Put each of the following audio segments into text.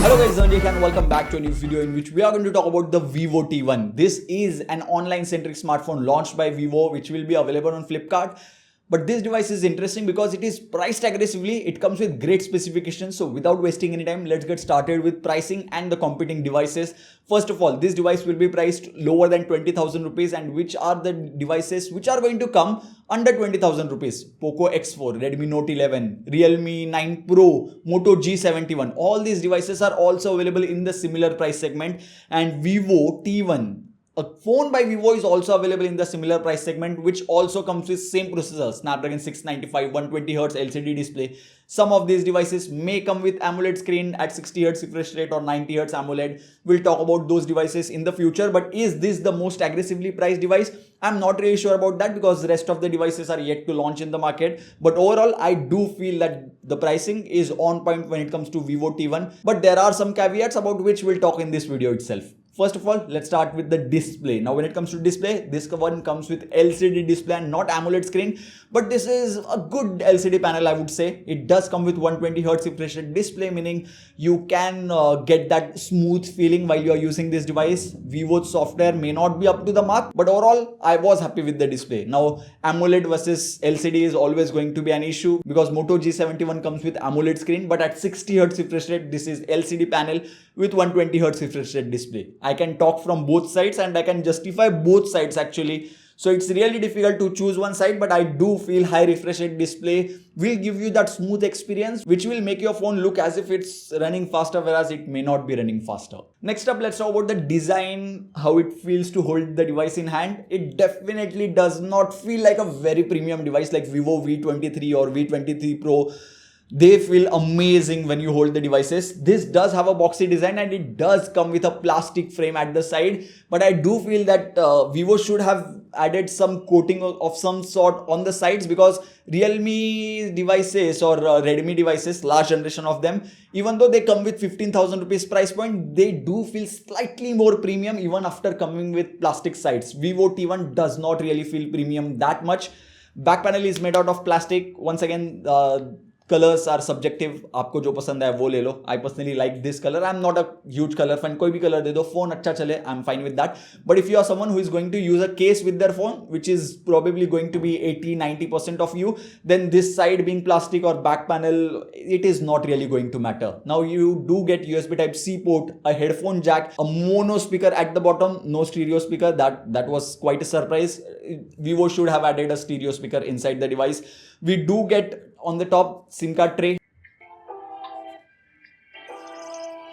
Hello guys, Dhananjay and welcome back to a new video in which we are going to talk about the Vivo T1. This is an online-centric smartphone launched by Vivo which will be available on Flipkart. But this device is interesting because it is priced aggressively. It comes with great specifications. So without wasting any time, let's get started with pricing and the competing devices. First of all, this device will be priced lower than 20,000 rupees. And which are the devices which are going to come under 20,000 rupees? Poco X4, Redmi Note 11, Realme 9 Pro, Moto G71. All these devices are also available in the similar price segment. And Vivo T1, a phone by Vivo, is also available in the similar price segment, which also comes with same processor, Snapdragon 695, 120Hz LCD display. Some of these devices may come with AMOLED screen at 60Hz refresh rate or 90Hz AMOLED. We'll talk about those devices in the future. But is this the most aggressively priced device? I'm not really sure about that because the rest of the devices are yet to launch in the market. But overall, I do feel that the pricing is on point when it comes to Vivo T1. But there are some caveats about which we'll talk in this video itself. First of all, let's start with the display. Now, when it comes to display, this one comes with LCD display and not AMOLED screen. But this is a good LCD panel, I would say. It does come with 120Hz refresh rate display, meaning you can get that smooth feeling while you are using this device. Vivo's software may not be up to the mark, but overall, I was happy with the display. Now, AMOLED versus LCD is always going to be an issue because Moto G71 comes with AMOLED screen, but at 60Hz refresh rate, this is LCD panel with 120Hz refresh rate display. I can talk from both sides and I can justify both sides actually. So it's really difficult to choose one side, but I do feel high refresh rate display will give you that smooth experience which will make your phone look as if it's running faster, whereas it may not be running faster. Next up, let's talk about the design, how it feels to hold the device in hand. It definitely does not feel like a very premium device like Vivo V23 or V23 Pro. They feel amazing when you hold the devices. This does have a boxy design and it does come with a plastic frame at the side. But I do feel that Vivo should have added some coating of some sort on the sides because Realme devices or Redmi devices, large generation of them, even though they come with 15,000 rupees price point, they do feel slightly more premium even after coming with plastic sides. Vivo T1 does not really feel premium that much. Back panel is made out of plastic. Once again, colors are subjective. आपको जो पसंद है वो ले लो. I personally like this color. I'm not a huge color fan. कोई भी color दे दो, phone अच्छा चले, I'm fine with that. But if you are someone who is going to use a case with their phone, which is probably going to be 80-90% of you, then this side being plastic or back panel, it is not really going to matter. Now you do get USB Type-C port, a headphone jack, a mono speaker at the bottom, no stereo speaker. That was quite a surprise. Vivo should have added a stereo speaker inside the device. We do get on the top SIM card tray.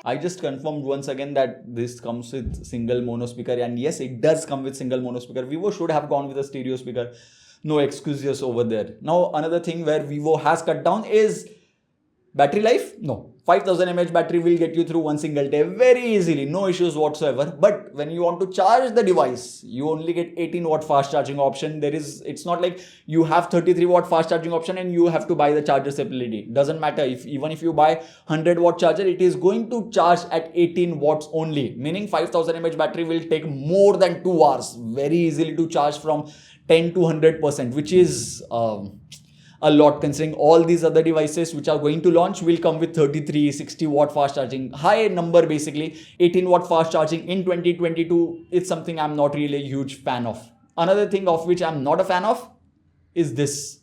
I just confirmed once again that this comes with single mono speaker, and yes, it does come with single mono speaker. Vivo should have gone with a stereo speaker. No excuses over there. Now another thing where Vivo has cut down is battery life. No, 5000 mAh battery will get you through one single day very easily, no issues whatsoever. But when you want to charge the device, you only get 18 watt fast charging option. It's not like you have 33 watt fast charging option and you have to buy the charger separately. Doesn't matter, even if you buy 100 watt charger, it is going to charge at 18 watts only, meaning 5000 mAh battery will take more than 2 hours very easily to charge from 10 to 100%, which is a lot considering all these other devices which are going to launch will come with 33, 60 watt fast charging. High number basically. 18 watt fast charging in 2022, it's something I'm not really a huge fan of. Another thing of which I'm not a fan of is this.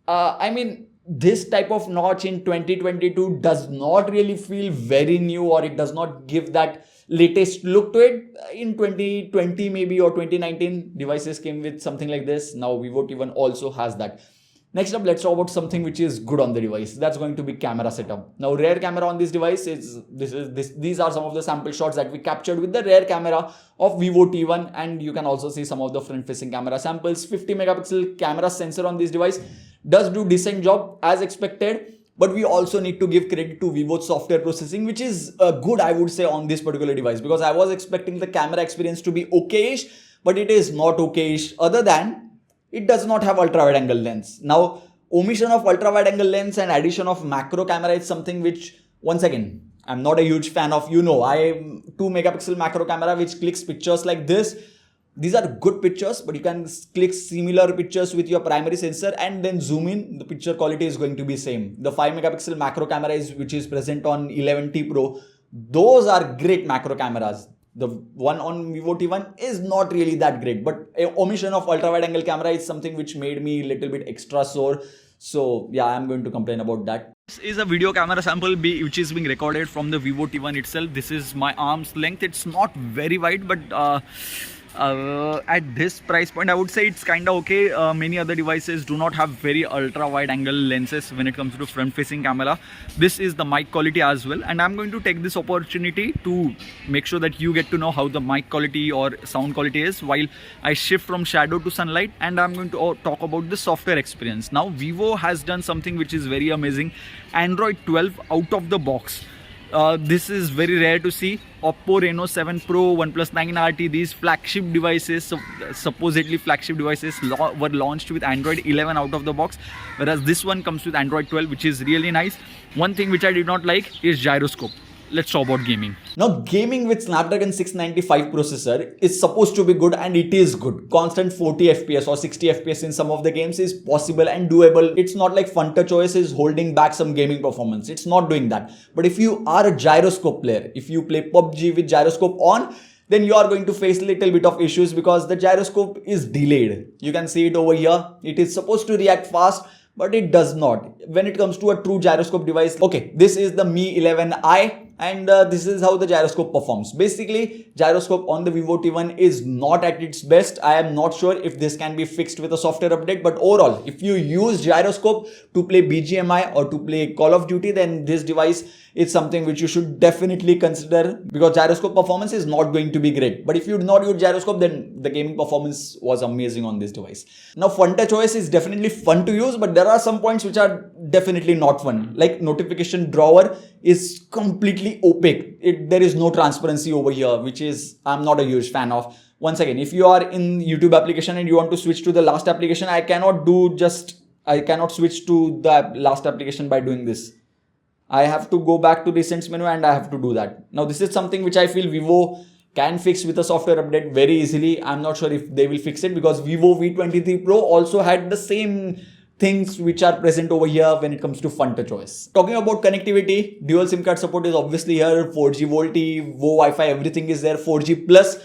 I mean, this type of notch in 2022 does not really feel very new, or it does not give that latest look to it. In 2020 maybe or 2019 devices came with something like this. Now Vivo T1 also has that. Next up, let's talk about something which is good on the device. That's going to be camera setup. Now, rear camera on this device is these are some of the sample shots that we captured with the rear camera of Vivo T1, and you can also see some of the front-facing camera samples. 50 megapixel camera sensor on this device does do decent job as expected. But we also need to give credit to Vivo's software processing, which is good, I would say, on this particular device, because I was expecting the camera experience to be okayish, but it is not okayish. Other than it does not have ultra wide angle lens. Now, omission of ultra wide angle lens and addition of macro camera is something which, once again, I'm not a huge fan of. I am 2 megapixel macro camera which clicks pictures like this. These are good pictures, but you can click similar pictures with your primary sensor and then zoom in. The picture quality is going to be same. The 5 megapixel macro camera which is present on 11T Pro. Those are great macro cameras. The one on Vivo T1 is not really that great, but omission of ultra wide angle camera is something which made me a little bit extra sore. So yeah, I'm going to complain about that. This is a video camera sample which is being recorded from the Vivo T1 itself. This is my arm's length. It's not very wide, but at this price point I would say it's kind of okay. Many other devices do not have very ultra wide angle lenses when it comes to front facing camera. This is the mic quality as well, and I'm going to take this opportunity to make sure that you get to know how the mic quality or sound quality is while I shift from shadow to sunlight, and I'm going to talk about the software experience. Now Vivo has done something which is very amazing. Android 12 out of the box. This is very rare to see. Oppo Reno 7 Pro, OnePlus 9 RT, these flagship devices, supposedly flagship devices, were launched with Android 11 out of the box, whereas this one comes with Android 12, which is really nice. One thing which I did not like is gyroscope. Let's talk about gaming. Now, gaming with Snapdragon 695 processor is supposed to be good, and it is good. Constant 40 FPS or 60 FPS in some of the games is possible and doable. It's not like FunTouchOS is holding back some gaming performance. It's not doing that. But if you are a gyroscope player, if you play PUBG with gyroscope on, then you are going to face a little bit of issues because the gyroscope is delayed. You can see it over here. It is supposed to react fast, but it does not when it comes to a true gyroscope device. Okay, this is the Mi 11i, and this is how the gyroscope performs. Basically, gyroscope on the Vivo T1 is not at its best. I am not sure if this can be fixed with a software update, but overall, if you use gyroscope to play BGMI or to play Call of Duty, then this device is something which you should definitely consider, because gyroscope performance is not going to be great. But if you do not use gyroscope, then the gaming performance was amazing on this device. Now, FunTouchOS is definitely fun to use, but there are some points which are definitely not fun. Like notification drawer is completely opaque. There is no transparency over here, which is I'm not a huge fan of. Once again, if you are in YouTube application and you want to switch to the last application, I cannot switch to the last application by doing this. I have to go back to recent menu and I have to do that. Now, this is something which I feel Vivo can fix with a software update very easily. I'm not sure if they will fix it, because Vivo V23 Pro also had the same things which are present over here when it comes to FunTouchOS. Talking about connectivity, dual SIM card support is obviously here. 4G VoLTE, VO Wi-Fi, everything is there. 4G plus.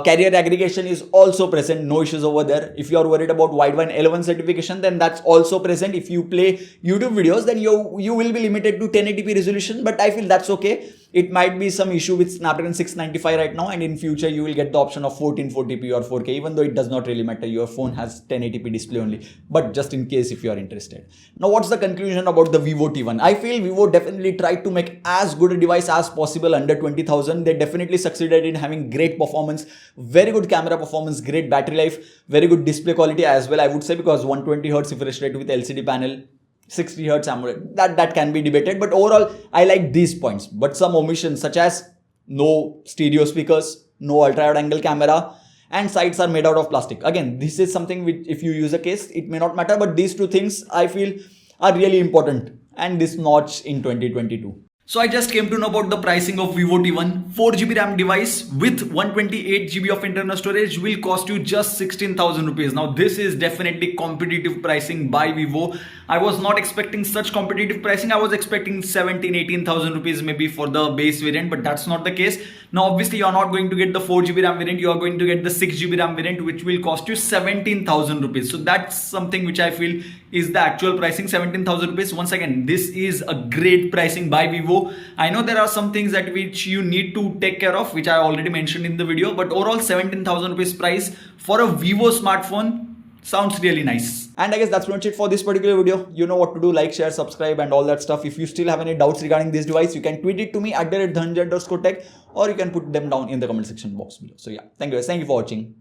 Carrier aggregation is also present, no issues over there. If you are worried about wideband L1 certification, then that's also present. If you play YouTube videos, then you will be limited to 1080p resolution, but I feel that's okay. It might be some issue with Snapdragon 695 right now, and in future you will get the option of 1440p or 4K, even though it does not really matter. Your phone has 1080p display only, but just in case if you are interested. Now, what's the conclusion about the Vivo T1? I feel Vivo definitely tried to make as good a device as possible under 20,000. They definitely succeeded in having great performance, very good camera performance, great battery life, very good display quality as well, I would say, because 120Hz refresh rate with LCD panel, 60Hz AMOLED, that can be debated, but overall I like these points. But some omissions such as no stereo speakers, no ultra wide angle camera, and sides are made out of plastic. Again, this is something which if you use a case, it may not matter, but these two things I feel are really important, and this notch in 2022. So I just came to know about the pricing of Vivo T1. 4GB RAM device with 128GB of internal storage will cost you just 16,000 rupees. Now this is definitely competitive pricing by Vivo. I was not expecting such competitive pricing. I was expecting 17,000-18,000 rupees maybe for the base variant, but that's not the case. Now obviously you are not going to get the 4GB RAM variant. You are going to get the 6GB RAM variant, which will cost you 17,000 rupees. So that's something which I feel is the actual pricing, 17,000 rupees. Once again, this is a great pricing by Vivo. I know there are some things that which you need to take care of, which I already mentioned in the video, but overall 17,000 rupees price for a Vivo smartphone sounds really nice. And I guess that's pretty much it for this particular video. You know what to do: like, share, subscribe, and all that stuff. If you still have any doubts regarding this device, you can tweet it to me at @Dhananjay_tech, or you can put them down in the comment section box below. So yeah, thank you guys. Thank you for watching.